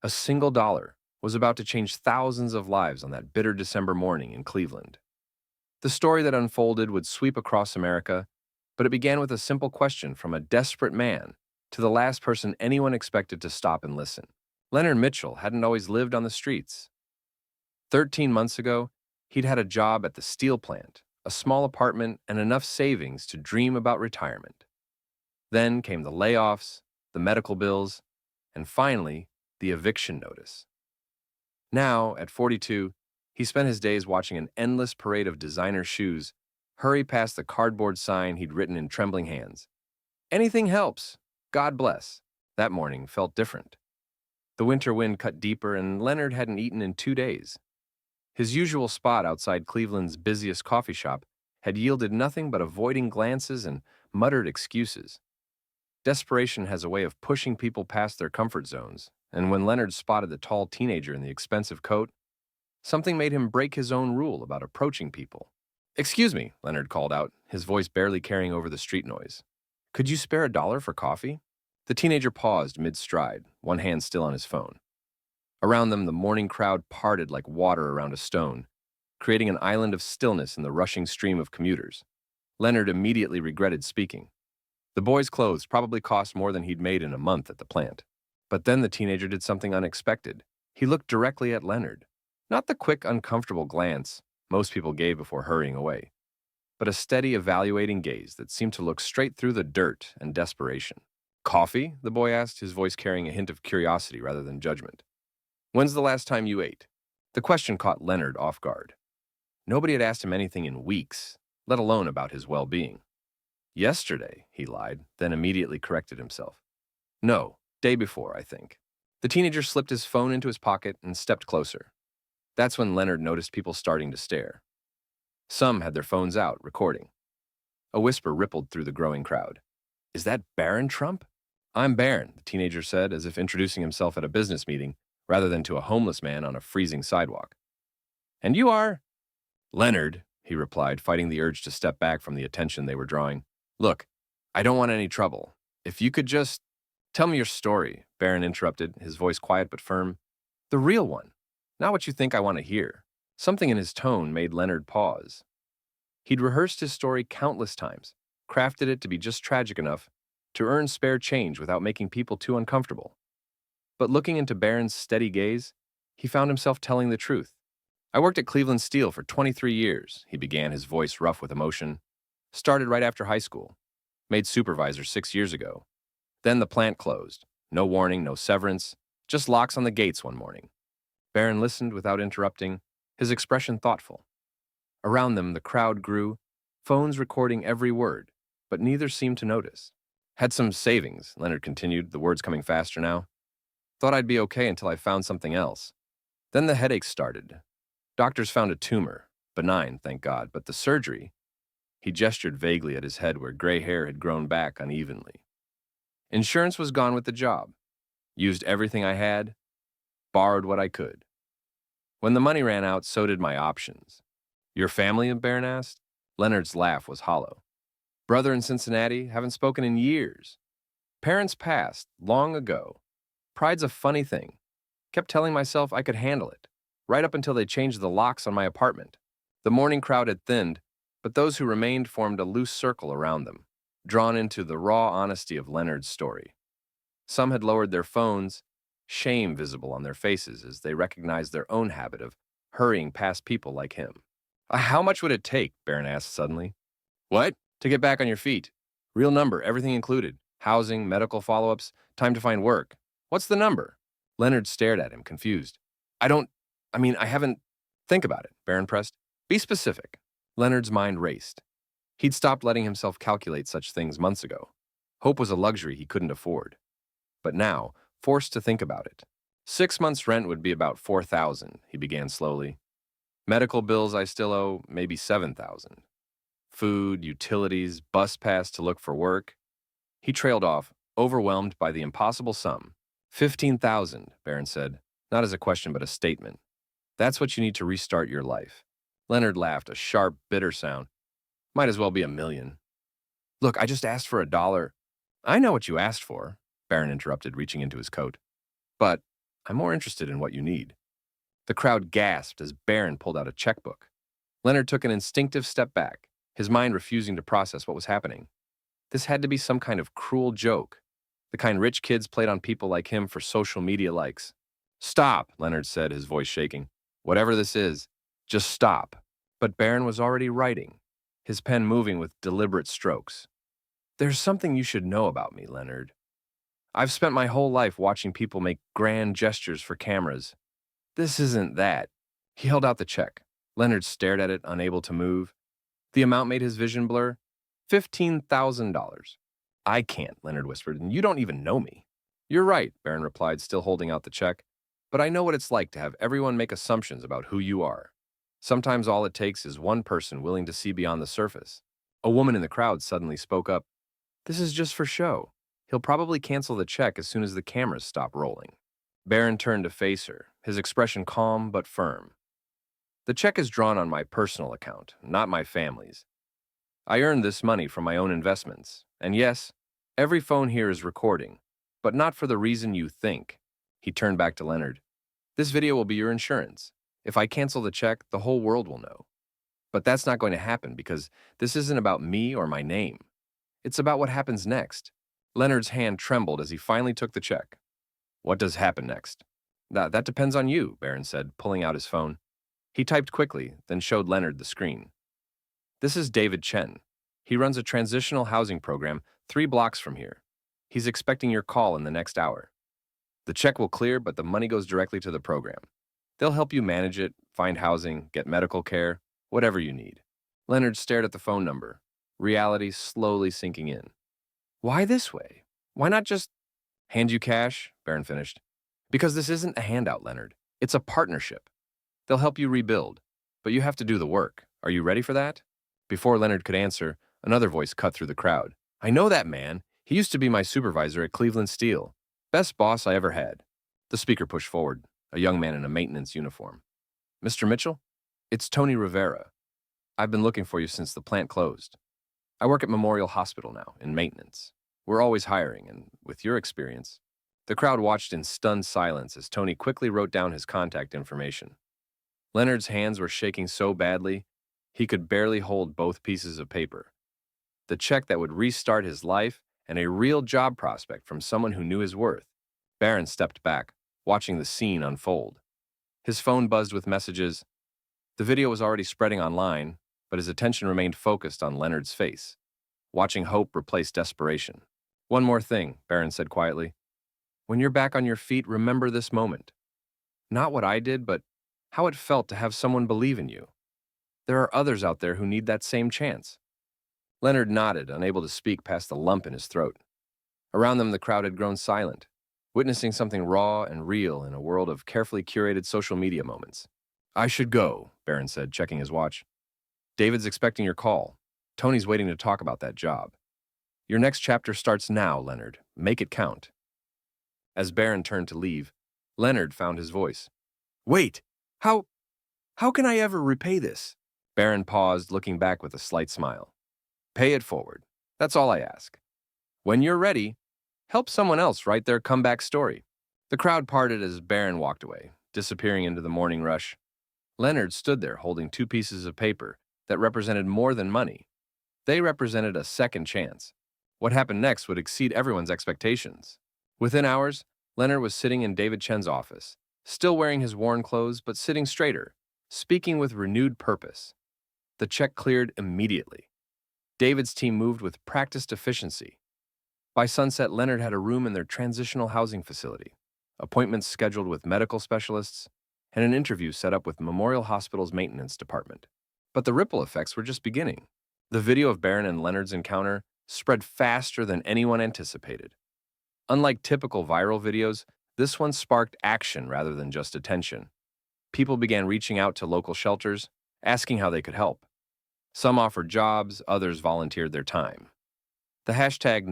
A single dollar was about to change thousands of lives on that bitter December morning in Cleveland. The story that unfolded would sweep across America, but it began with a simple question from a desperate man to the last person anyone expected to stop and listen. Leonard Mitchell hadn't always lived on the streets. 13 months ago, he'd had a job at the steel plant, a small apartment, and enough savings to dream about retirement. Then came the layoffs, the medical bills, and finally, the eviction notice. Now, at 42, he spent his days watching an endless parade of designer shoes hurry past the cardboard sign he'd written in trembling hands. Anything helps. God bless. That morning felt different. The winter wind cut deeper, and Leonard hadn't eaten in 2 days. His usual spot outside Cleveland's busiest coffee shop had yielded nothing but avoiding glances and muttered excuses. Desperation has a way of pushing people past their comfort zones, and when Leonard spotted the tall teenager in the expensive coat, something made him break his own rule about approaching people. "Excuse me," Leonard called out, his voice barely carrying over the street noise. "Could you spare a dollar for coffee?" The teenager paused mid-stride, one hand still on his phone. Around them, the morning crowd parted like water around a stone, creating an island of stillness in the rushing stream of commuters. Leonard immediately regretted speaking. The boy's clothes probably cost more than he'd made in a month at the plant. But then the teenager did something unexpected. He looked directly at Leonard. Not the quick, uncomfortable glance most people gave before hurrying away, but a steady, evaluating gaze that seemed to look straight through the dirt and desperation. "Coffee?" the boy asked, his voice carrying a hint of curiosity rather than judgment. "When's the last time you ate?" The question caught Leonard off guard. Nobody had asked him anything in weeks, let alone about his well-being. "Yesterday," he lied, then immediately corrected himself. "No, day before, I think." The teenager slipped his phone into his pocket and stepped closer. That's when Leonard noticed people starting to stare. Some had their phones out, recording. A whisper rippled through the growing crowd. "Is that Barron Trump?" "I'm Barron," the teenager said, as if introducing himself at a business meeting, rather than to a homeless man on a freezing sidewalk. "And you are?" "Leonard," he replied, fighting the urge to step back from the attention they were drawing. "Look, I don't want any trouble. If you could just tell me your story," Barron interrupted, his voice quiet but firm. "The real one, not what you think I want to hear." Something in his tone made Leonard pause. He'd rehearsed his story countless times, crafted it to be just tragic enough to earn spare change without making people too uncomfortable. But looking into Barron's steady gaze, he found himself telling the truth. "I worked at Cleveland Steel for 23 years, he began, his voice rough with emotion. "Started right after high school. Made supervisor 6 years ago. Then the plant closed. No warning, no severance, just locks on the gates one morning." Barron listened without interrupting, his expression thoughtful. Around them, the crowd grew, phones recording every word, but neither seemed to notice. "Had some savings," Leonard continued, the words coming faster now. "Thought I'd be okay until I found something else. Then the headaches started. Doctors found a tumor, benign, thank God, but the surgery—" He gestured vaguely at his head where gray hair had grown back unevenly. "Insurance was gone with the job. Used everything I had, borrowed what I could. When the money ran out, so did my options." "Your family?" Barron asked. Leonard's laugh was hollow. "Brother in Cincinnati, haven't spoken in years. Parents passed, long ago. Pride's a funny thing. Kept telling myself I could handle it, right up until they changed the locks on my apartment." The morning crowd had thinned, but those who remained formed a loose circle around them, drawn into the raw honesty of Leonard's story. Some had lowered their phones, shame visible on their faces as they recognized their own habit of hurrying past people like him. "How much would it take?" Barron asked suddenly. "What?" "To get back on your feet. Real number, everything included. Housing, medical follow-ups, time to find work. What's the number?" Leonard stared at him, confused. I haven't—" "Think about it," Barron pressed. "Be specific." Leonard's mind raced. He'd stopped letting himself calculate such things months ago. Hope was a luxury he couldn't afford. But now, forced to think about it. 6 months' rent would be about $4,000, he began slowly. Medical bills I still owe, maybe $7,000. Food, utilities, bus pass to look for work. He trailed off, overwhelmed by the impossible sum. $15,000, Barron said, not as a question but a statement. "That's what you need to restart your life." Leonard laughed, a sharp, bitter sound. "Might as well be $1 million. "Look, I just asked for a dollar." "I know what you asked for," Barron interrupted, reaching into his coat. "But I'm more interested in what you need. The crowd gasped as Barron pulled out a checkbook. Leonard took an instinctive step back, his mind refusing to process what was happening. This had to be some kind of cruel joke, the kind rich kids played on people like him for social media likes. Stop, Leonard said, his voice shaking. Whatever this is, just stop. But Barron was already writing, his pen moving with deliberate strokes. There's something you should know about me, Leonard. I've spent my whole life watching people make grand gestures for cameras. This isn't that. He held out the check. Leonard stared at it, unable to move. The amount made his vision blur. $15,000. I can't, Leonard whispered, and you don't even know me. You're right, Barron replied, still holding out the check. But I know what it's like to have everyone make assumptions about who you are. Sometimes all it takes is one person willing to see beyond the surface. A woman in the crowd suddenly spoke up. This is just for show. He'll probably cancel the check as soon as the cameras stop rolling. Barron turned to face her, his expression calm but firm. The check is drawn on my personal account, not my family's. I earned this money from my own investments. And yes, every phone here is recording, but not for the reason you think. He turned back to Leonard. This video will be your insurance. If I cancel the check, the whole world will know. But that's not going to happen because this isn't about me or my name. It's about what happens next. Leonard's hand trembled as he finally took the check. What does happen next? That depends on you, Barron said, pulling out his phone. He typed quickly, then showed Leonard the screen. This is David Chen. He runs a transitional housing program 3 blocks from here. He's expecting your call in the next hour. The check will clear, but the money goes directly to the program. They'll help you manage it, find housing, get medical care, whatever you need. Leonard stared at the phone number, reality slowly sinking in. Why this way? Why not just hand you cash? Barron finished. Because this isn't a handout, Leonard. It's a partnership. They'll help you rebuild, but you have to do the work. Are you ready for that? Before Leonard could answer, another voice cut through the crowd. I know that man. He used to be my supervisor at Cleveland Steel. Best boss I ever had. The speaker pushed forward, a young man in a maintenance uniform. Mr. Mitchell? It's Tony Rivera. I've been looking for you since the plant closed. I work at Memorial Hospital now, in maintenance. We're always hiring, and with your experience. The crowd watched in stunned silence as Tony quickly wrote down his contact information. Leonard's hands were shaking so badly, he could barely hold both pieces of paper. The check that would restart his life and a real job prospect from someone who knew his worth. Barron stepped back, watching the scene unfold. His phone buzzed with messages. The video was already spreading online, but his attention remained focused on Leonard's face. Watching hope replace desperation. One more thing, Barron said quietly. When you're back on your feet, remember this moment. Not what I did, but how it felt to have someone believe in you. There are others out there who need that same chance. Leonard nodded, unable to speak past the lump in his throat. Around them, the crowd had grown silent, witnessing something raw and real in a world of carefully curated social media moments. I should go, Barron said, checking his watch. David's expecting your call. Tony's waiting to talk about that job. Your next chapter starts now, Leonard. Make it count. As Barron turned to leave, Leonard found his voice. Wait! How can I ever repay this? Barron paused, looking back with a slight smile. Pay it forward. That's all I ask. When you're ready, help someone else write their comeback story. The crowd parted as Barron walked away, disappearing into the morning rush. Leonard stood there holding 2 pieces of paper that represented more than money. They represented a second chance. What happened next would exceed everyone's expectations. Within hours, Leonard was sitting in David Chen's office, still wearing his worn clothes but sitting straighter, speaking with renewed purpose. The check cleared immediately. David's team moved with practiced efficiency. By sunset, Leonard had a room in their transitional housing facility, appointments scheduled with medical specialists, and an interview set up with Memorial Hospital's maintenance department. But the ripple effects were just beginning. The video of Barron and Leonard's encounter spread faster than anyone anticipated. Unlike typical viral videos, this one sparked action rather than just attention. People began reaching out to local shelters, asking how they could help. Some offered jobs, others volunteered their time. The hashtag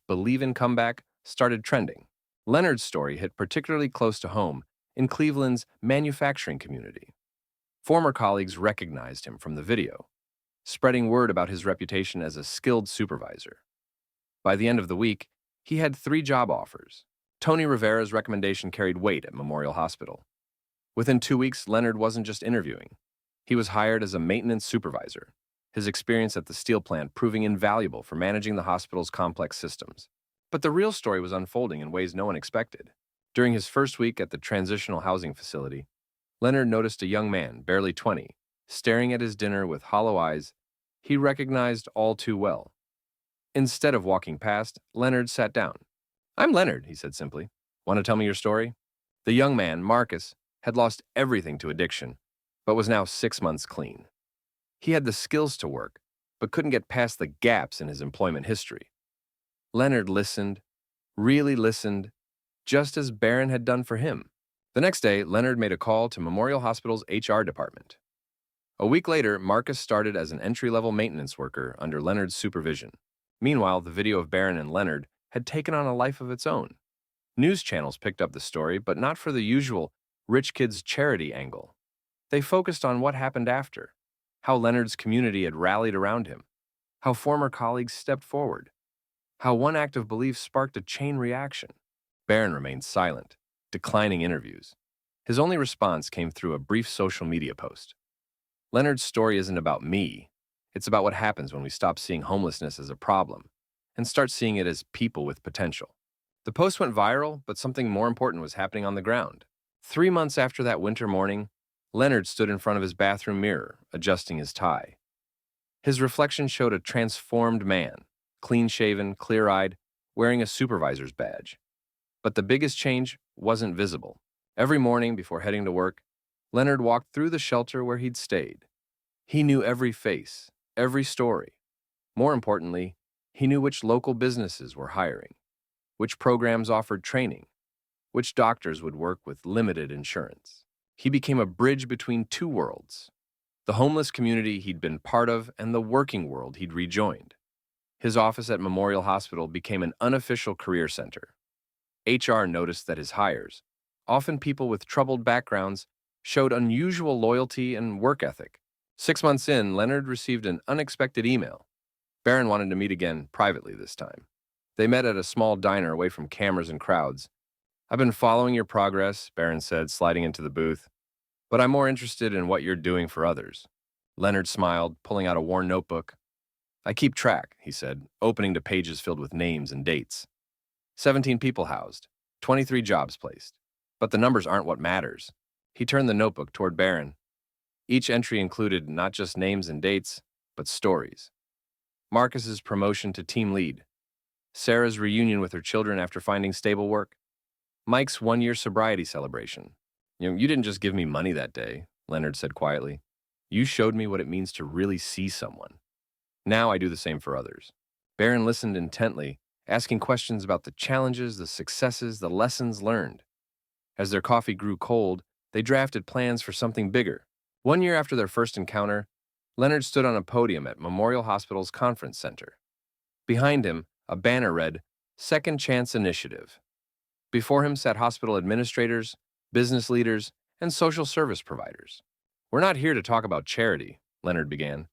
#BelieveInComeback started trending. Leonard's story hit particularly close to home in Cleveland's manufacturing community. Former colleagues recognized him from the video, spreading word about his reputation as a skilled supervisor. By the end of the week, he had 3 job offers, Tony Rivera's recommendation carried weight at Memorial Hospital. Within 2 weeks, Leonard wasn't just interviewing. He was hired as a maintenance supervisor, his experience at the steel plant proving invaluable for managing the hospital's complex systems. But the real story was unfolding in ways no one expected. During his first week at the transitional housing facility, Leonard noticed a young man, barely 20, staring at his dinner with hollow eyes he recognized all too well. Instead of walking past, Leonard sat down. "I'm Leonard," he said simply. "Want to tell me your story?" The young man, Marcus, had lost everything to addiction, but was now 6 months clean. He had the skills to work, but couldn't get past the gaps in his employment history. Leonard listened, really listened, just as Barron had done for him. The next day, Leonard made a call to Memorial Hospital's HR department. A week later, Marcus started as an entry-level maintenance worker under Leonard's supervision. Meanwhile, the video of Barron and Leonard had taken on a life of its own. News channels picked up the story, but not for the usual rich kids charity angle. They focused on what happened after, how Leonard's community had rallied around him, how former colleagues stepped forward, how one act of belief sparked a chain reaction. Barron remained silent, declining interviews. His only response came through a brief social media post. Leonard's story isn't about me. It's about what happens when we stop seeing homelessness as a problem and start seeing it as people with potential. The post went viral, but something more important was happening on the ground. 3 months after that winter morning, Leonard stood in front of his bathroom mirror, adjusting his tie. His reflection showed a transformed man, clean-shaven, clear-eyed, wearing a supervisor's badge. But the biggest change wasn't visible. Every morning before heading to work, Leonard walked through the shelter where he'd stayed. He knew every face, every story. More importantly, he knew which local businesses were hiring, which programs offered training, which doctors would work with limited insurance. He became a bridge between two worlds, the homeless community he'd been part of and the working world he'd rejoined. His office at Memorial Hospital became an unofficial career center. HR noticed that his hires, often people with troubled backgrounds, showed unusual loyalty and work ethic. 6 months in, Leonard received an unexpected email. Barron wanted to meet again privately this time. They met at a small diner away from cameras and crowds. "I've been following your progress," Barron said, sliding into the booth. "But I'm more interested in what you're doing for others." Leonard smiled, pulling out a worn notebook. "I keep track," he said, opening to pages filled with names and dates. 17 people housed, 23 jobs placed. But the numbers aren't what matters. He turned the notebook toward Barron. Each entry included not just names and dates, but stories. Marcus's promotion to team lead, Sarah's reunion with her children after finding stable work, Mike's one-year sobriety celebration. You didn't just give me money that day," Leonard said quietly. "You showed me what it means to really see someone. Now I do the same for others." Barron listened intently, asking questions about the challenges, the successes, the lessons learned. As their coffee grew cold, they drafted plans for something bigger. 1 year after their first encounter, Leonard stood on a podium at Memorial Hospital's conference center. Behind him, a banner read, "Second Chance Initiative." Before him sat hospital administrators, business leaders, and social service providers. "We're not here to talk about charity," Leonard began.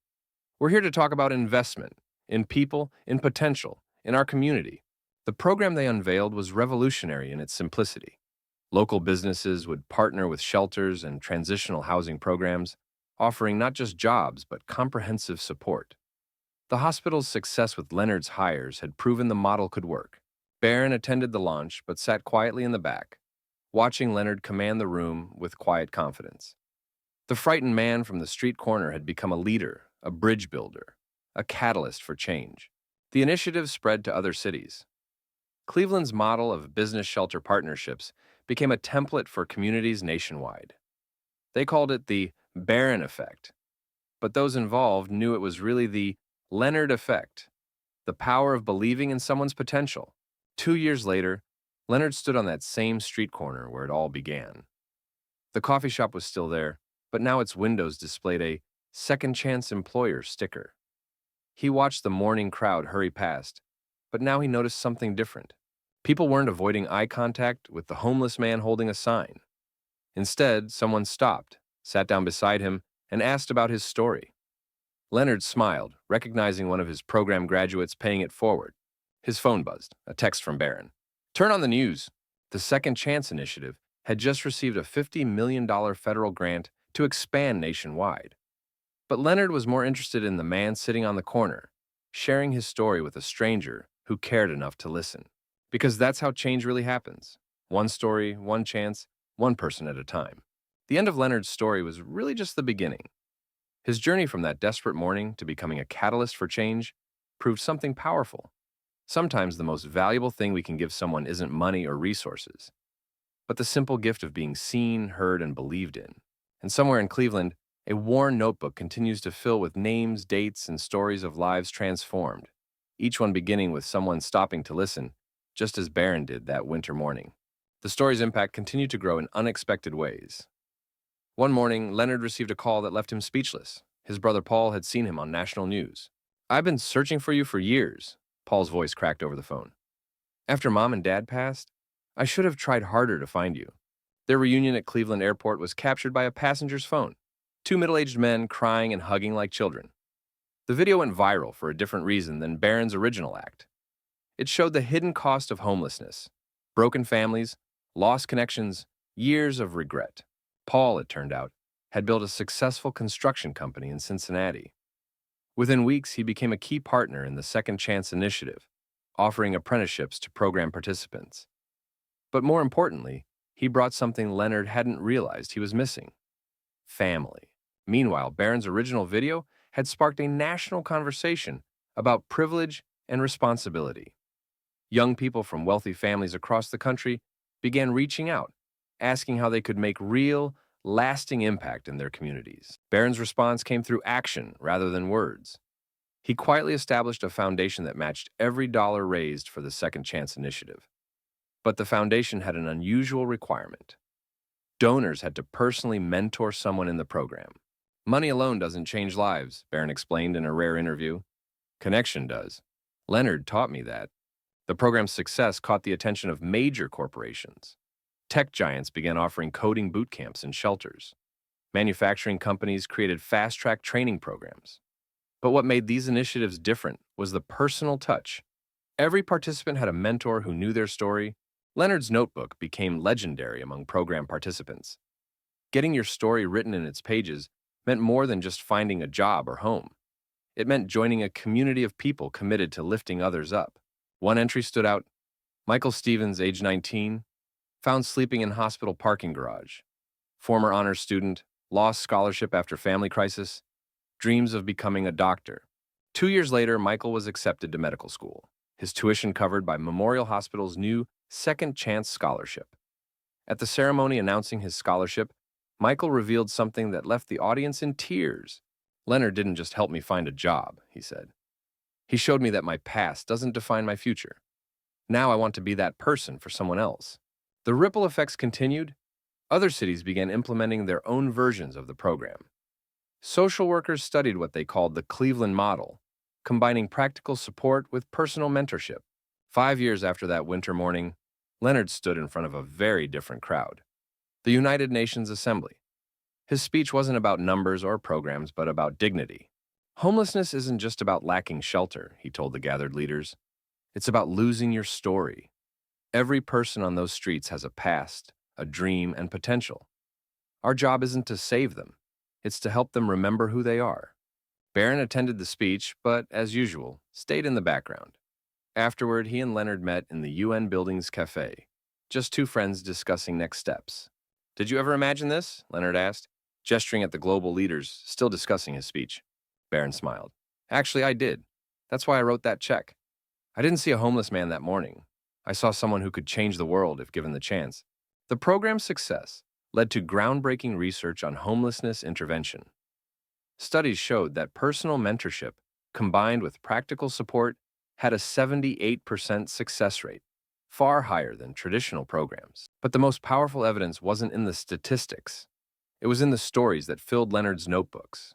"We're here to talk about investment, in people, in potential, in our community." The program they unveiled was revolutionary in its simplicity. Local businesses would partner with shelters and transitional housing programs, offering not just jobs but comprehensive support. The hospital's success with Leonard's hires had proven the model could work. Barron attended the launch but sat quietly in the back, watching Leonard command the room with quiet confidence. The frightened man from the street corner had become a leader, a bridge builder, a catalyst for change. The initiative spread to other cities. Cleveland's model of business shelter partnerships became a template for communities nationwide. They called it the Barron effect, but those involved knew it was really the Leonard effect, the power of believing in someone's potential. 2 years later, Leonard stood on that same street corner where it all began. The coffee shop was still there, but now its windows displayed a Second Chance Employer sticker. He watched the morning crowd hurry past, but now he noticed something different. People weren't avoiding eye contact with the homeless man holding a sign. Instead, someone stopped, sat down beside him, and asked about his story. Leonard smiled, recognizing one of his program graduates paying it forward. His phone buzzed, a text from Barron. "Turn on the news. The Second Chance Initiative had just received a $50 million federal grant to expand nationwide. But Leonard was more interested in the man sitting on the corner, sharing his story with a stranger who cared enough to listen. Because that's how change really happens. One story, one chance, one person at a time. The end of Leonard's story was really just the beginning. His journey from that desperate morning to becoming a catalyst for change proved something powerful. Sometimes the most valuable thing we can give someone isn't money or resources, but the simple gift of being seen, heard, and believed in. And somewhere in Cleveland, a worn notebook continues to fill with names, dates, and stories of lives transformed, each one beginning with someone stopping to listen, just as Barron did that winter morning. The story's impact continued to grow in unexpected ways. One morning, Leonard received a call that left him speechless. His brother Paul had seen him on national news. "I've been searching for you for years," Paul's voice cracked over the phone. "After Mom and Dad passed, I should have tried harder to find you." Their reunion at Cleveland Airport was captured by a passenger's phone. Two middle-aged men crying and hugging like children. The video went viral for a different reason than Barron's original act. It showed the hidden cost of homelessness, broken families, lost connections, years of regret. Paul, it turned out, had built a successful construction company in Cincinnati. Within weeks, he became a key partner in the Second Chance Initiative, offering apprenticeships to program participants. But more importantly, he brought something Leonard hadn't realized he was missing: family. Meanwhile, Barron's original video had sparked a national conversation about privilege and responsibility. Young people from wealthy families across the country began reaching out, asking how they could make real, lasting impact in their communities. Barron's response came through action rather than words. He quietly established a foundation that matched every dollar raised for the Second Chance Initiative. But the foundation had an unusual requirement. Donors had to personally mentor someone in the program. "Money alone doesn't change lives," Barron explained in a rare interview. "Connection does. Leonard taught me that." The program's success caught the attention of major corporations. Tech giants began offering coding boot camps and shelters. Manufacturing companies created fast-track training programs. But what made these initiatives different was the personal touch. Every participant had a mentor who knew their story. Leonard's notebook became legendary among program participants. Getting your story written in its pages meant more than just finding a job or home. It meant joining a community of people committed to lifting others up. One entry stood out: Michael Stevens, age 19, found sleeping in hospital parking garage. Former honors student, lost scholarship after family crisis, dreams of becoming a doctor. 2 years later, Michael was accepted to medical school, his tuition covered by Memorial Hospital's new Second Chance Scholarship. At the ceremony announcing his scholarship, Michael revealed something that left the audience in tears. "Leonard didn't just help me find a job," he said. "He showed me that my past doesn't define my future. Now I want to be that person for someone else." The ripple effects continued. Other cities began implementing their own versions of the program. Social workers studied what they called the Cleveland model, combining practical support with personal mentorship. 5 years after that winter morning, Leonard stood in front of a very different crowd: the United Nations Assembly. His speech wasn't about numbers or programs, but about dignity. "Homelessness isn't just about lacking shelter," he told the gathered leaders. "It's about losing your story. Every person on those streets has a past, a dream, and potential. Our job isn't to save them. It's to help them remember who they are." Barron attended the speech, but, as usual, stayed in the background. Afterward, he and Leonard met in the UN Building's cafe, just two friends discussing next steps. "Did you ever imagine this?" Leonard asked, gesturing at the global leaders still discussing his speech. Barron smiled. "Actually, I did. That's why I wrote that check. I didn't see a homeless man that morning. I saw someone who could change the world if given the chance." The program's success led to groundbreaking research on homelessness intervention. Studies showed that personal mentorship, combined with practical support, had a 78% success rate, far higher than traditional programs. But the most powerful evidence wasn't in the statistics. It was in the stories that filled Leonard's notebooks.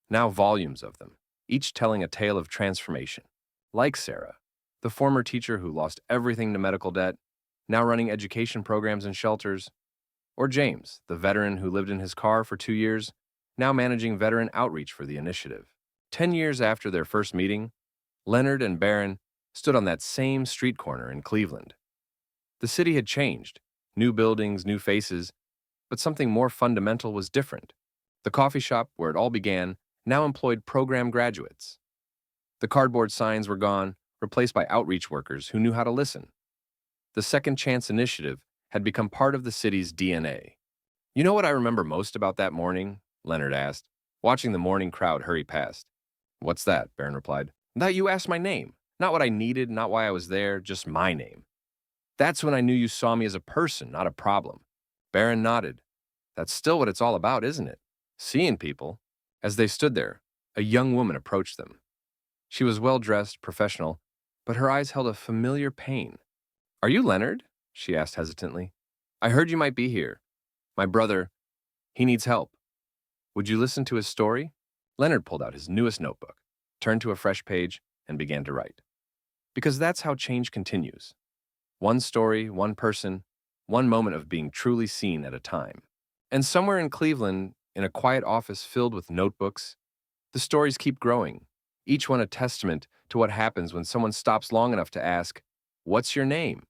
Now volumes of them, each telling a tale of transformation. Like Sarah, the former teacher who lost everything to medical debt, now running education programs and shelters. Or James, the veteran who lived in his car for 2 years, now managing veteran outreach for the initiative. 10 years after their first meeting, Leonard and Barron stood on that same street corner in Cleveland. The city had changed. New buildings, new faces, but something more fundamental was different. The coffee shop, where it all began, now employed program graduates. The cardboard signs were gone, replaced by outreach workers who knew how to listen. The Second Chance initiative had become part of the city's DNA. You know what I remember most about that morning? Leonard asked, watching the morning crowd hurry past. What's that? Barron replied. That you asked my name. Not what I needed, not why I was there, just my name. That's when I knew you saw me as a person, not a problem. Barron nodded. That's still what it's all about, isn't it? Seeing people. As they stood there, a young woman approached them. She was well-dressed, professional, but her eyes held a familiar pain. Are you Leonard? She asked hesitantly. I heard you might be here. My brother, he needs help. Would you listen to his story? Leonard pulled out his newest notebook, turned to a fresh page, and began to write. Because that's how change continues. One story, one person, one moment of being truly seen at a time. And somewhere in Cleveland, in a quiet office filled with notebooks, the stories keep growing, each one a testament to what happens when someone stops long enough to ask, "What's your name?"